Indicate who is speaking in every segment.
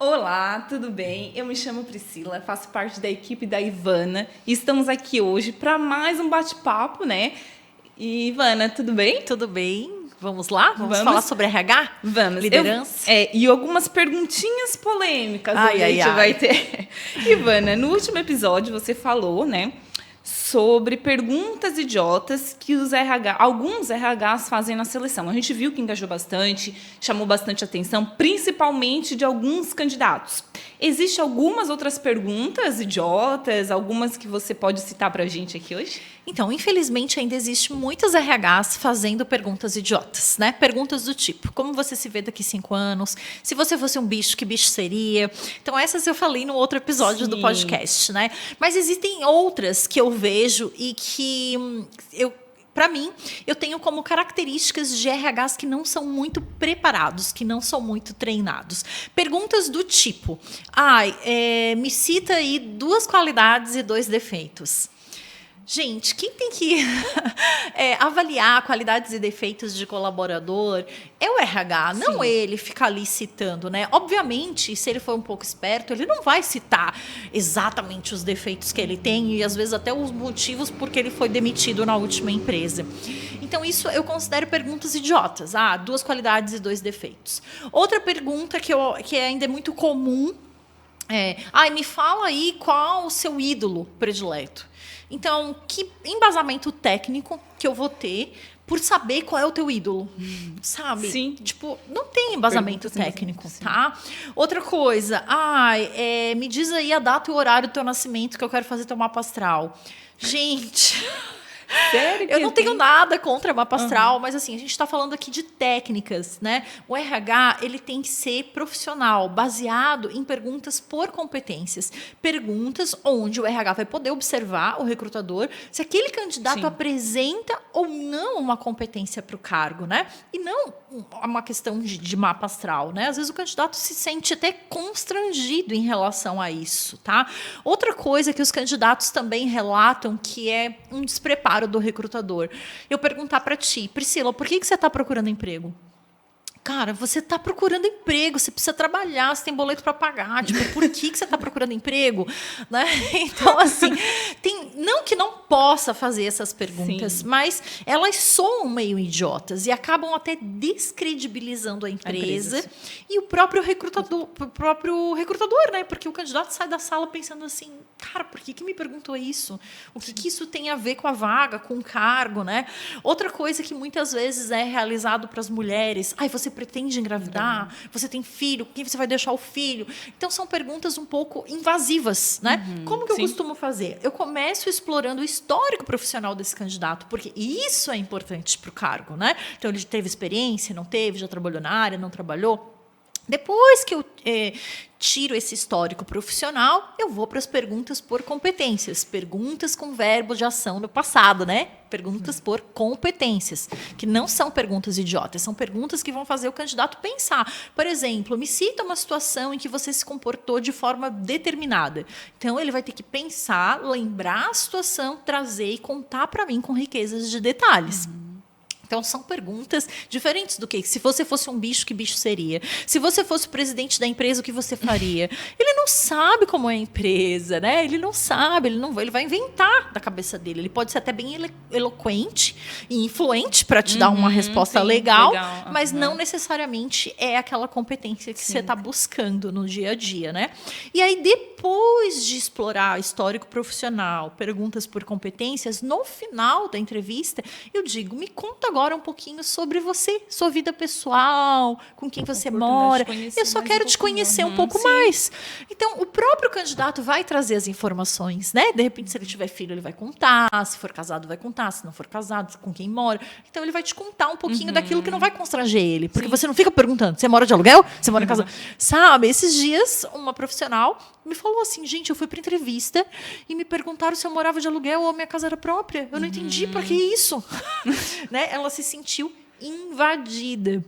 Speaker 1: Olá, tudo bem? Eu me chamo Priscila, faço parte da equipe da Ivana e estamos aqui hoje para mais um bate-papo, né? E Ivana, tudo bem?
Speaker 2: Tudo bem? Vamos lá? Vamos falar
Speaker 1: Vamos?
Speaker 2: sobre RH?
Speaker 1: Vamos.
Speaker 2: Liderança?
Speaker 1: E algumas perguntinhas polêmicas hoje a gente vai ter. Ivana, no último episódio você falou, né, sobre perguntas idiotas que alguns RHs fazem na seleção. A gente viu que engajou bastante, chamou bastante atenção, principalmente de alguns candidatos. Existem algumas outras perguntas idiotas, algumas que você pode citar para a gente aqui hoje?
Speaker 2: Então, infelizmente, ainda existe muitos RHs fazendo perguntas idiotas, né? Perguntas do tipo, como você se vê daqui 5 anos? Se você fosse um bicho, que bicho seria? Então, essas eu falei no outro episódio do podcast, né? Mas existem outras que eu vejo e que para mim, eu tenho como características de RHs que não são muito preparados, que não são muito treinados. Perguntas do tipo, me cita aí 2 qualidades e 2 defeitos. Gente, quem tem que avaliar qualidades e defeitos de colaborador é o RH, não ele ficar ali citando, né? Obviamente, se ele for um pouco esperto, ele não vai citar exatamente os defeitos que ele tem e às vezes até os motivos por que ele foi demitido na última empresa. Então, isso eu considero perguntas idiotas. 2 qualidades e 2 defeitos. Outra pergunta que ainda é muito comum me fala aí qual o seu ídolo predileto. Então, que embasamento técnico que eu vou ter por saber qual é o teu ídolo, sabe?
Speaker 1: Sim.
Speaker 2: Tipo, não tem embasamento técnico, tá? Outra coisa, me diz aí a data e o horário do teu nascimento que eu quero fazer teu mapa astral. Gente...
Speaker 1: Sério que
Speaker 2: eu não tenho nada contra mapa astral, mas assim, a gente está falando aqui de técnicas, né? O RH, ele tem que ser profissional, baseado em perguntas por competências. Perguntas onde o RH vai poder observar o recrutador se aquele candidato apresenta ou não uma competência para o cargo, né? E não uma questão de mapa astral, né? Às vezes o candidato se sente até constrangido em relação a isso, tá? Outra coisa que os candidatos também relatam que é um despreparo do recrutador. Eu perguntar para ti, Priscila, por que você está procurando emprego? Cara, você está procurando emprego, você precisa trabalhar, você tem boleto para pagar. Tipo, por que você está procurando emprego? Né? Então, assim, não que não possa fazer essas perguntas, mas elas soam meio idiotas e acabam até descredibilizando a empresa e o próprio recrutador, né? Porque o candidato sai da sala pensando assim, cara, por que me perguntou isso? O que isso tem a ver com a vaga, com o cargo, né? Outra coisa que muitas vezes é realizado para as mulheres, você pretende engravidar? Você tem filho? Quem você vai deixar o filho? Então, são perguntas um pouco invasivas, né? Como que eu costumo fazer? Eu começo explorando o histórico profissional desse candidato, porque isso é importante para o cargo, né? Então, ele teve experiência, não teve, já trabalhou na área, não trabalhou? Depois que eu tiro esse histórico profissional, eu vou para as perguntas por competências. Perguntas com verbo de ação no passado, né? Perguntas por competências, que não são perguntas idiotas, são perguntas que vão fazer o candidato pensar. Por exemplo, me cita uma situação em que você se comportou de forma determinada. Então, ele vai ter que pensar, lembrar a situação, trazer e contar para mim com riquezas de detalhes. Então, são perguntas diferentes do que se você fosse um bicho, que bicho seria? Se você fosse o presidente da empresa, o que você faria? Ele não sabe como é a empresa, né? Ele não sabe, ele vai inventar da cabeça dele. Ele pode ser até bem eloquente e influente para te dar uma resposta legal, mas não necessariamente é aquela competência que você está buscando no dia a dia, né? E aí, depois de explorar histórico profissional, perguntas por competências, no final da entrevista, eu digo, me conta agora um pouquinho sobre você, sua vida pessoal, com quem você mora. Eu só quero te conhecer um pouco mais. Então, o próprio candidato vai trazer as informações, né? De repente, se ele tiver filho, ele vai contar. Se for casado, vai contar. Se não for casado, com quem mora. Então, ele vai te contar um pouquinho daquilo que não vai constranger ele. Porque você não fica perguntando, você mora de aluguel? Você mora em casa? Sabe, esses dias, uma profissional me falou assim, gente, eu fui para entrevista e me perguntaram se eu morava de aluguel ou a minha casa era própria. Eu não entendi para que isso. Né? Ela se sentiu invadida.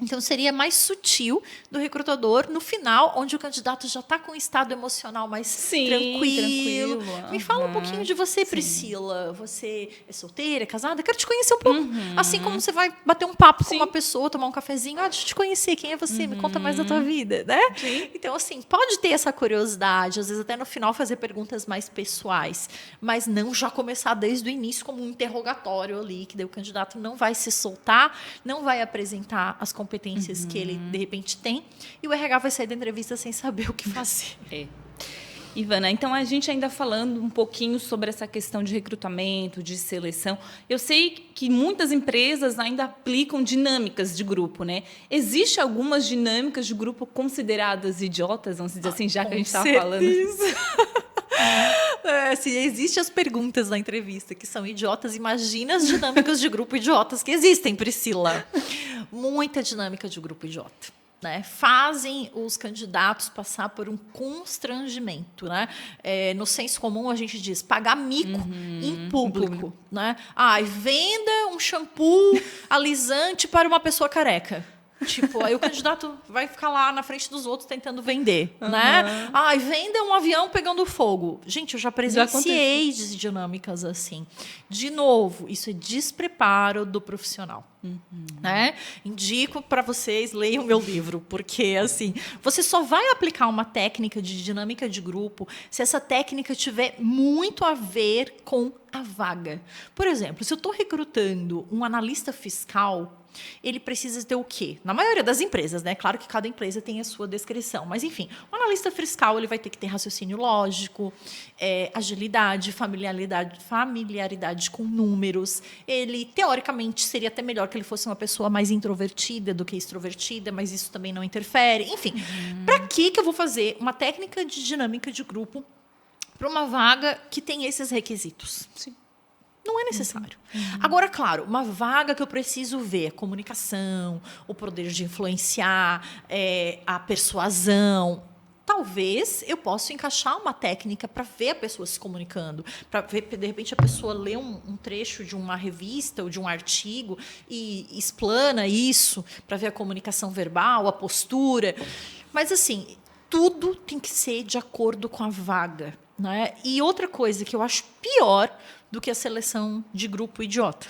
Speaker 2: Então, seria mais sutil do recrutador no final, onde o candidato já está com um estado emocional mais tranquilo. Me fala um pouquinho de você, Priscila. Você é solteira, é casada? Quero te conhecer um pouco. Assim como você vai bater um papo com uma pessoa, tomar um cafezinho. Deixa eu te conhecer. Quem é você? Me conta mais da tua vida, né? Então, assim, pode ter essa curiosidade. Às vezes, até no final, fazer perguntas mais pessoais. Mas não já começar desde o início como um interrogatório ali, que daí o candidato não vai se soltar, não vai apresentar as competências que ele, de repente, tem, e o RH vai sair da entrevista sem saber o que fazer.
Speaker 1: Ivana, então a gente ainda falando um pouquinho sobre essa questão de recrutamento, de seleção. Eu sei que muitas empresas ainda aplicam dinâmicas de grupo, né? Existem algumas dinâmicas de grupo consideradas idiotas, vamos dizer assim, já que a gente está falando.
Speaker 2: Se existem as perguntas na entrevista que são idiotas, imagina as dinâmicas de grupo idiotas que existem, Priscila. Muita dinâmica de grupo idiota. Né? Fazem os candidatos passar por um constrangimento. Né? No senso comum, a gente diz pagar mico em público. Né? Venda um shampoo alisante para uma pessoa careca. Tipo, aí o candidato vai ficar lá na frente dos outros tentando vender, né? Venda um avião pegando fogo. Gente, eu já presenciei dinâmicas assim. De novo, isso é despreparo do profissional. Né? Indico para vocês, leiam meu livro, porque assim, você só vai aplicar uma técnica de dinâmica de grupo se essa técnica tiver muito a ver com a vaga. Por exemplo, se eu estou recrutando um analista fiscal, ele precisa ter o quê? Na maioria das empresas, né? Claro que cada empresa tem a sua descrição, mas enfim, o analista fiscal ele vai ter que ter raciocínio lógico, agilidade, familiaridade com números. Ele, teoricamente, seria até melhor que ele fosse uma pessoa mais introvertida do que extrovertida, mas isso também não interfere. Enfim, para que eu vou fazer uma técnica de dinâmica de grupo para uma vaga que tem esses requisitos?
Speaker 1: Sim.
Speaker 2: Não é necessário. Agora, claro, uma vaga que eu preciso ver comunicação, o poder de influenciar, a persuasão. Talvez eu possa encaixar uma técnica para ver a pessoa se comunicando, para ver, de repente, a pessoa lê um trecho de uma revista ou de um artigo e explana isso, para ver a comunicação verbal, a postura. Mas, assim, tudo tem que ser de acordo com a vaga. Né? E outra coisa que eu acho pior do que a seleção de grupo idiota.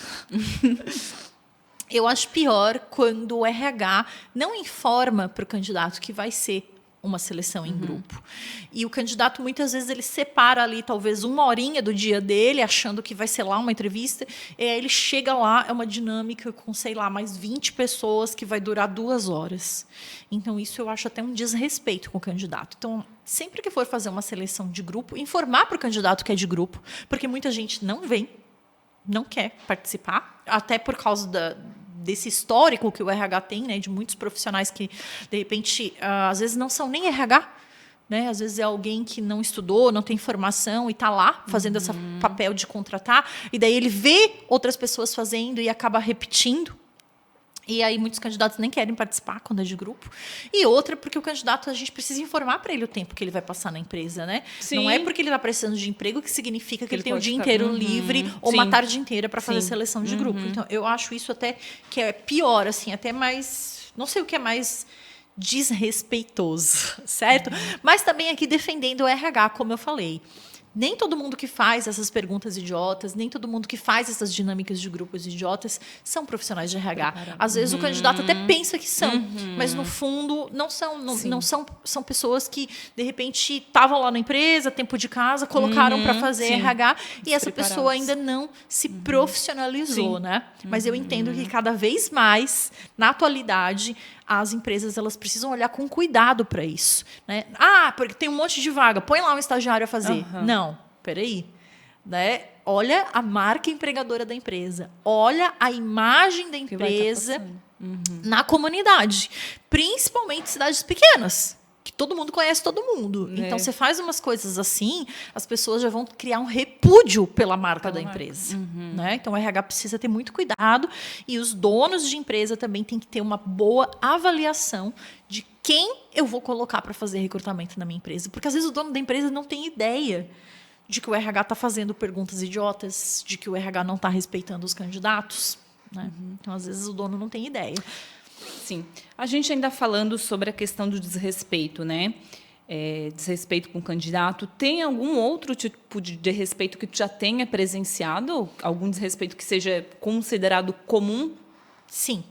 Speaker 2: Eu acho pior quando o RH não informa para o candidato que vai ser uma seleção em grupo. E o candidato, muitas vezes, ele separa ali, talvez, 1 horinha do dia dele, achando que vai ser lá uma entrevista, e aí ele chega lá, é uma dinâmica com, sei lá, mais 20 pessoas, que vai durar 2 horas. Então, isso eu acho até um desrespeito com o candidato. Então, sempre que for fazer uma seleção de grupo, informar para o candidato que é de grupo, porque muita gente não vem, não quer participar, até por causa desse histórico que o RH tem, né, de muitos profissionais que, de repente, às vezes não são nem RH, né? Às vezes é alguém que não estudou, não tem formação e está lá fazendo esse papel de contratar, e daí ele vê outras pessoas fazendo e acaba repetindo. E aí muitos candidatos nem querem participar quando é de grupo. E outra, porque o candidato, a gente precisa informar para ele o tempo que ele vai passar na empresa, né? Sim. Não é porque ele está precisando de emprego que significa que ele tem o dia inteiro livre ou uma tarde inteira para fazer seleção de grupo. Então, eu acho isso até que é pior, assim, até mais... Não sei o que é mais desrespeitoso, certo? Mas também aqui defendendo o RH, como eu falei. Nem todo mundo que faz essas perguntas idiotas, nem todo mundo que faz essas dinâmicas de grupos idiotas são profissionais de RH. Às vezes o candidato até pensa que são, mas no fundo não são. São pessoas que, de repente, estavam lá na empresa, tempo de casa, colocaram para fazer RH e essa pessoa ainda não se profissionalizou, né? Mas eu entendo que cada vez mais, na atualidade, as empresas elas precisam olhar com cuidado para isso, né? Porque tem um monte de vaga, põe lá um estagiário a fazer. Não, peraí. Né? Olha a marca empregadora da empresa. Olha a imagem da empresa na comunidade. Principalmente em cidades pequenas, que todo mundo conhece todo mundo. Então, você faz umas coisas assim, as pessoas já vão criar um repúdio pela marca da empresa. Né? Então, o RH precisa ter muito cuidado e os donos de empresa também têm que ter uma boa avaliação de quem eu vou colocar para fazer recrutamento na minha empresa. Porque, às vezes, o dono da empresa não tem ideia de que o RH está fazendo perguntas idiotas, de que o RH não está respeitando os candidatos. Né? Então, às vezes, o dono não tem ideia.
Speaker 1: Sim. A gente ainda falando sobre a questão do desrespeito, né? Desrespeito com o candidato. Tem algum outro tipo de desrespeito que tu já tenha presenciado? Algum desrespeito que seja considerado comum?
Speaker 2: Sim.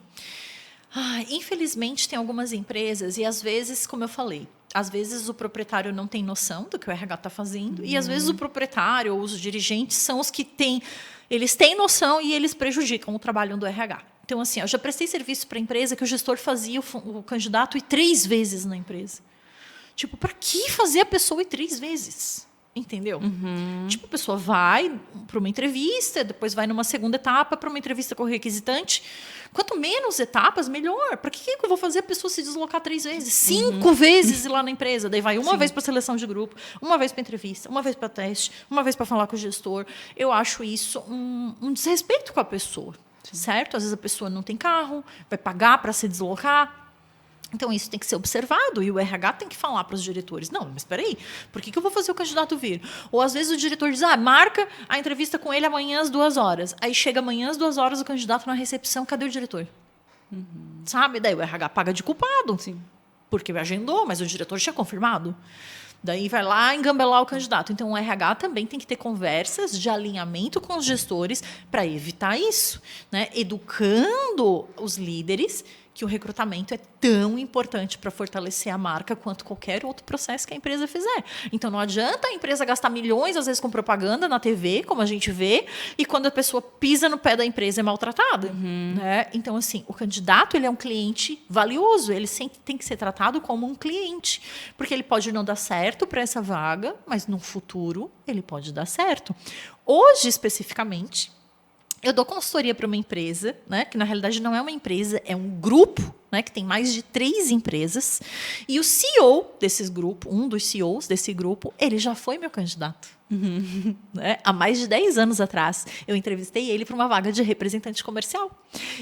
Speaker 2: Infelizmente, tem algumas empresas, e às vezes, como eu falei, às vezes o proprietário não tem noção do que o RH está fazendo, e às vezes o proprietário ou os dirigentes são os que têm, eles têm noção e eles prejudicam o trabalho do RH. Então, assim, eu já prestei serviço para a empresa que o gestor fazia o candidato ir 3 vezes na empresa. Tipo, para que fazer a pessoa ir 3 vezes? Entendeu? Tipo, a pessoa vai para uma entrevista, depois vai numa segunda etapa para uma entrevista com o requisitante. Quanto menos etapas, melhor. Para que eu vou fazer a pessoa se deslocar 3 vezes? 5 vezes ir lá na empresa. Daí vai uma vez para seleção de grupo, uma vez para entrevista, uma vez para teste, uma vez para falar com o gestor. Eu acho isso um desrespeito com a pessoa. Certo? Às vezes a pessoa não tem carro, vai pagar para se deslocar. Então, isso tem que ser observado e o RH tem que falar para os diretores. Não, mas espera aí, por que eu vou fazer o candidato vir? Ou, às vezes, o diretor diz, marca a entrevista com ele amanhã às 2h. Aí, chega amanhã às 2h, o candidato na recepção, cadê o diretor? Sabe? Daí o RH paga de culpado.
Speaker 1: Sim.
Speaker 2: Porque agendou, mas o diretor tinha confirmado. Daí vai lá engambelar o candidato. Então, o RH também tem que ter conversas de alinhamento com os gestores para evitar isso, né? Educando os líderes que o recrutamento é tão importante para fortalecer a marca quanto qualquer outro processo que a empresa fizer. Então, não adianta a empresa gastar milhões, às vezes, com propaganda na TV, como a gente vê, e quando a pessoa pisa no pé da empresa é maltratada. Né? Então, assim, o candidato ele é um cliente valioso, ele sempre tem que ser tratado como um cliente, porque ele pode não dar certo para essa vaga, mas no futuro ele pode dar certo. Hoje, especificamente, eu dou consultoria para uma empresa, né, que na realidade não é uma empresa, é um grupo, né, que tem mais de 3 empresas. E o CEO desses grupos, um dos CEOs desse grupo, ele já foi meu candidato. Né? Há mais de 10 anos atrás, eu entrevistei ele para uma vaga de representante comercial.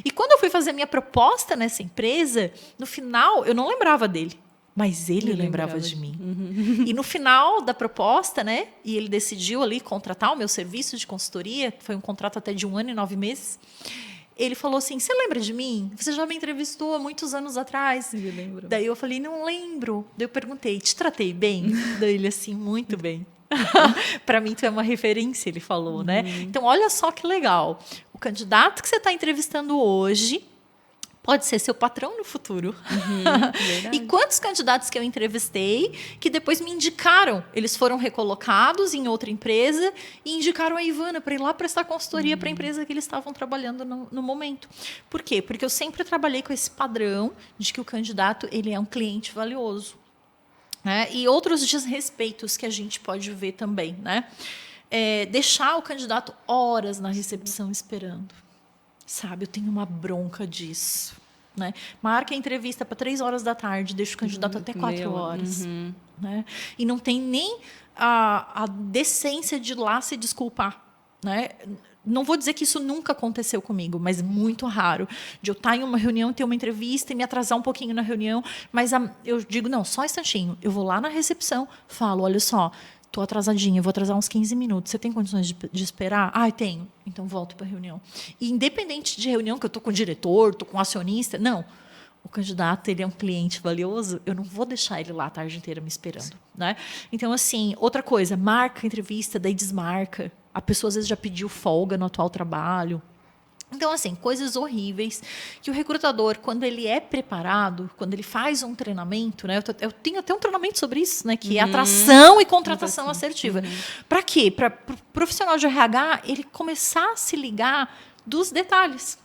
Speaker 2: E quando eu fui fazer a minha proposta nessa empresa, no final, eu não lembrava dele. Mas ele lembrava de mim. E no final da proposta, né, e ele decidiu ali contratar o meu serviço de consultoria, foi um contrato até de 1 ano e 9 meses, ele falou assim, você lembra de mim? Você já me entrevistou há muitos anos atrás.
Speaker 1: Eu lembro.
Speaker 2: Daí eu falei, não lembro. Daí eu perguntei, te tratei bem? Daí ele assim, muito bem. Para mim, tu é uma referência, ele falou, né? Então, olha só que legal. O candidato que você está entrevistando hoje pode ser seu patrão no futuro. E quantos candidatos que eu entrevistei que depois me indicaram, eles foram recolocados em outra empresa e indicaram a Ivana para ir lá prestar consultoria para a empresa que eles estavam trabalhando no momento. Por quê? Porque eu sempre trabalhei com esse padrão de que o candidato ele é um cliente valioso. Né? E outros desrespeitos que a gente pode ver também. Né? Deixar o candidato horas na recepção esperando. Sabe, eu tenho uma bronca disso. Né? Marca a entrevista para 3h da tarde, deixa o candidato até 4h. Né? E não tem nem a decência de ir lá se desculpar. Né? Não vou dizer que isso nunca aconteceu comigo, mas muito raro. De eu estar em uma reunião, ter uma entrevista e me atrasar um pouquinho na reunião, mas eu digo, não, só um instantinho. Eu vou lá na recepção, falo, olha só, estou atrasadinha, vou atrasar uns 15 minutos. Você tem condições de esperar? Tenho. Então, volto para a reunião. E independente de reunião, que eu estou com o diretor, estou com o acionista, não. O candidato ele é um cliente valioso, eu não vou deixar ele lá a tarde inteira me esperando. Né? Então, assim, outra coisa, marca a entrevista, daí desmarca. A pessoa, às vezes, já pediu folga no atual trabalho. Então, assim, coisas horríveis que o recrutador, quando ele é preparado, quando ele faz um treinamento, né? Eu tenho até um treinamento sobre isso, né? Que é atração e contratação assertiva. Para quê? Para o profissional de RH, ele começar a se ligar dos detalhes.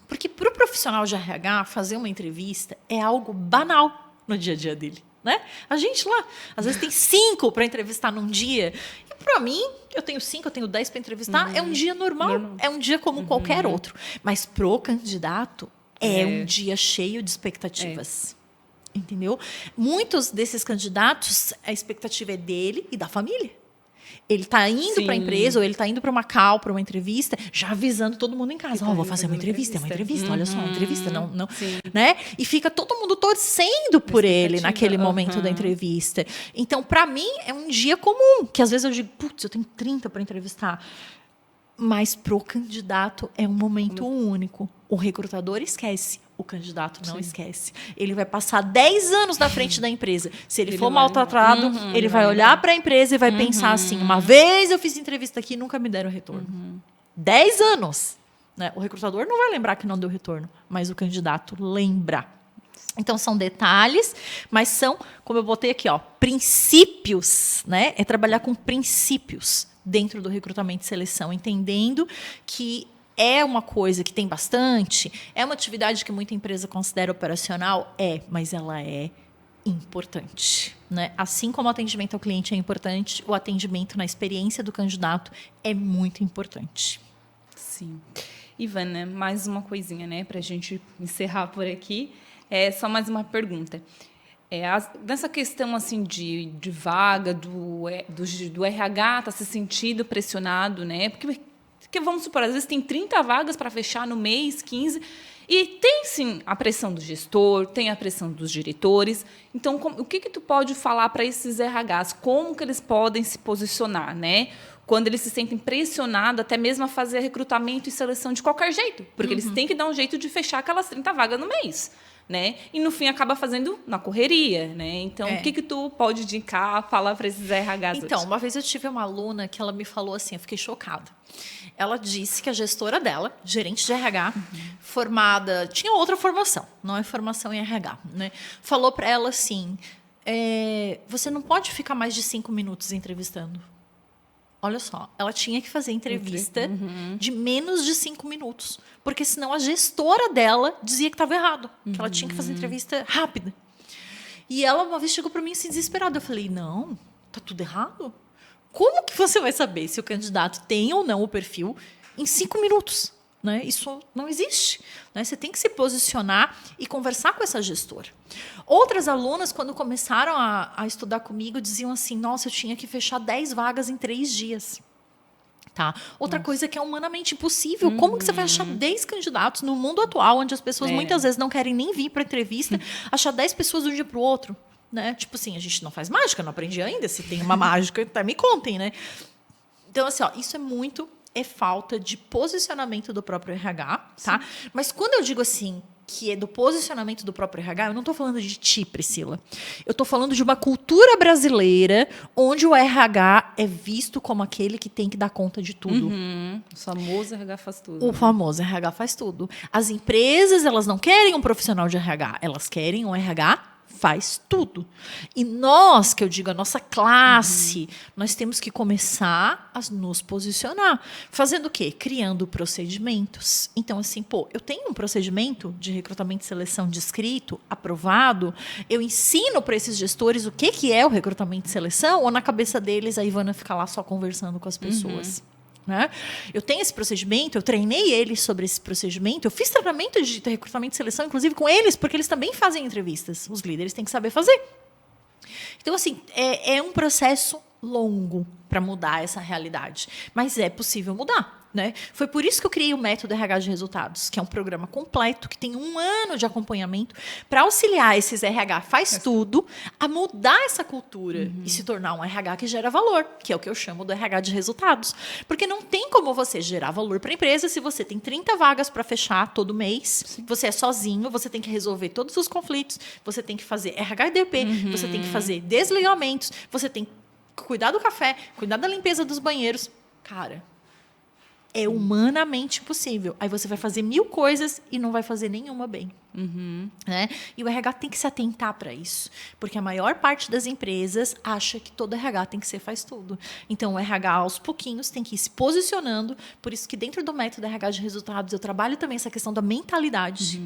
Speaker 2: Porque para o profissional de RH, fazer uma entrevista é algo banal no dia a dia dele. Né? A gente lá, às vezes, tem 5 para entrevistar num dia. E para mim, eu tenho 5, eu tenho 10 para entrevistar. É um dia normal, é um dia como qualquer outro. Mas pro candidato, é um dia cheio de expectativas. Entendeu? Muitos desses candidatos, a expectativa é dele e da família. Ele está indo para a empresa, ou ele está indo para uma call, para uma entrevista, já avisando todo mundo em casa. Vou fazer uma entrevista, olha só, uma entrevista. Não, né? E fica todo mundo torcendo por ele naquele momento da entrevista. Então, para mim, é um dia comum, que às vezes eu digo, putz, eu tenho 30 para entrevistar. Mas pro candidato é um momento único. O recrutador esquece. O candidato não esquece. Ele vai passar 10 anos na frente da empresa. Se ele for maltratado, ele vai olhar para a empresa e vai pensar assim, uma vez eu fiz entrevista aqui e nunca me deram retorno. 10 anos. Né? O recrutador não vai lembrar que não deu retorno, mas o candidato lembra. Então, são detalhes, mas são, como eu botei aqui, princípios. Né? É trabalhar com princípios dentro do recrutamento e seleção, entendendo que é uma coisa que tem bastante, é uma atividade que muita empresa considera operacional, mas ela é importante. Né? Assim como o atendimento ao cliente é importante, o atendimento na experiência do candidato é muito importante.
Speaker 1: Sim. Ivana, mais uma coisinha, né, para a gente encerrar por aqui. Só mais uma pergunta. Nessa questão assim, de vaga, do RH está se sentindo pressionado, né? Porque, vamos supor, às vezes tem 30 vagas para fechar no mês, 15, e tem, sim, a pressão do gestor, tem a pressão dos diretores. Então, o que tu pode falar para esses RHs? Como que eles podem se posicionar, né? Quando eles se sentem pressionados até mesmo a fazer recrutamento e seleção de qualquer jeito. Porque eles têm que dar um jeito de fechar aquelas 30 vagas no mês. Né? E, no fim, acaba fazendo na correria. Né? Então, o que tu pode indicar, falar para esses RHs?
Speaker 2: Então, uma vez eu tive uma aluna que ela me falou assim, eu fiquei chocada. Ela disse que a gestora dela, gerente de RH, formada, tinha outra formação, não é formação em RH, né? Falou para ela assim, você não pode ficar mais de 5 minutos entrevistando. Olha só, ela tinha que fazer entrevista de menos de 5 minutos, porque senão a gestora dela dizia que estava errado, que ela tinha que fazer entrevista rápida. E ela uma vez chegou para mim assim, desesperada. Eu falei, não, tá tudo errado. Como que você vai saber se o candidato tem ou não o perfil em 5 minutos? Né? Isso não existe. Né? Você tem que se posicionar e conversar com essa gestora. Outras alunas, quando começaram a estudar comigo, diziam assim, nossa, eu tinha que fechar 10 vagas em 3 dias. Tá? Outra coisa que é humanamente impossível. Como que você vai achar 10 candidatos no mundo atual, onde as pessoas muitas vezes não querem nem vir para a entrevista, achar 10 pessoas de um dia para o outro? Né? Tipo assim, a gente não faz mágica, não aprendi ainda. Se tem uma mágica, até me contem, né? Então, assim, isso é falta de posicionamento do próprio RH, tá? Mas quando eu digo assim, que é do posicionamento do próprio RH, eu não estou falando de ti, Priscila. Eu estou falando de uma cultura brasileira onde o RH é visto como aquele que tem que dar conta de tudo.
Speaker 1: O famoso RH faz tudo.
Speaker 2: O famoso RH faz tudo. As empresas, elas não querem um profissional de RH, elas querem um RH faz tudo. E nós, que eu digo, a nossa classe, nós temos que começar a nos posicionar. Fazendo o quê? Criando procedimentos. Então, assim, eu tenho um procedimento de recrutamento e seleção descrito, aprovado, eu ensino para esses gestores o que é o recrutamento e seleção, ou na cabeça deles a Ivana fica lá só conversando com as pessoas. Né? Eu tenho esse procedimento, eu treinei eles sobre esse procedimento, eu fiz treinamento de recrutamento e seleção, inclusive com eles, porque eles também fazem entrevistas. Os líderes têm que saber fazer. Então, assim, é um processo longo para mudar essa realidade, mas é possível mudar. Né? Foi por isso que eu criei o Método RH de Resultados, que é um programa completo, que tem 1 ano de acompanhamento para auxiliar esses RH faz tudo a mudar essa cultura e se tornar um RH que gera valor, que é o que eu chamo do RH de resultados. Porque não tem como você gerar valor para a empresa se você tem 30 vagas para fechar todo mês, você é sozinho, você tem que resolver todos os conflitos, você tem que fazer RHDP, você tem que fazer desligamentos, você tem que cuidar do café, cuidar da limpeza dos banheiros. Cara, é humanamente impossível. Aí você vai fazer 1000 coisas e não vai fazer nenhuma bem. Né? E o RH tem que se atentar para isso. Porque a maior parte das empresas acha que todo RH tem que ser faz tudo. Então, o RH, aos pouquinhos, tem que ir se posicionando. Por isso que dentro do Método RH de Resultados, eu trabalho também essa questão da mentalidade.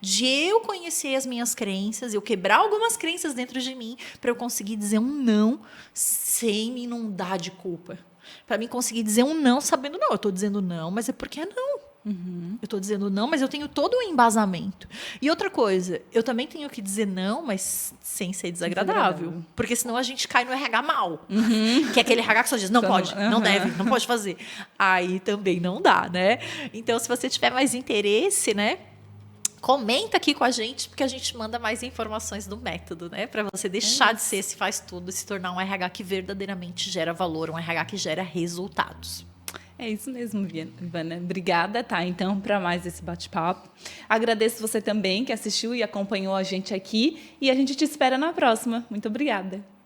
Speaker 2: De eu conhecer as minhas crenças, eu quebrar algumas crenças dentro de mim, para eu conseguir dizer um não sem me inundar de culpa. Para mim conseguir dizer um não sabendo, não, eu estou dizendo não, mas é porque é não. Eu estou dizendo não, mas eu tenho todo um embasamento. E outra coisa, eu também tenho que dizer não, mas sem ser desagradável. Porque senão a gente cai no RH mal. Que é aquele RH que só diz, não pode, não deve, não pode fazer. Aí também não dá, né? Então, se você tiver mais interesse, né? Comenta aqui com a gente, porque a gente manda mais informações do método, né? Para você deixar de ser esse faz tudo e se tornar um RH que verdadeiramente gera valor, um RH que gera resultados.
Speaker 1: É isso mesmo, Ivana. Obrigada, tá? Então, para mais esse bate-papo. Agradeço você também que assistiu e acompanhou a gente aqui. E a gente te espera na próxima. Muito obrigada.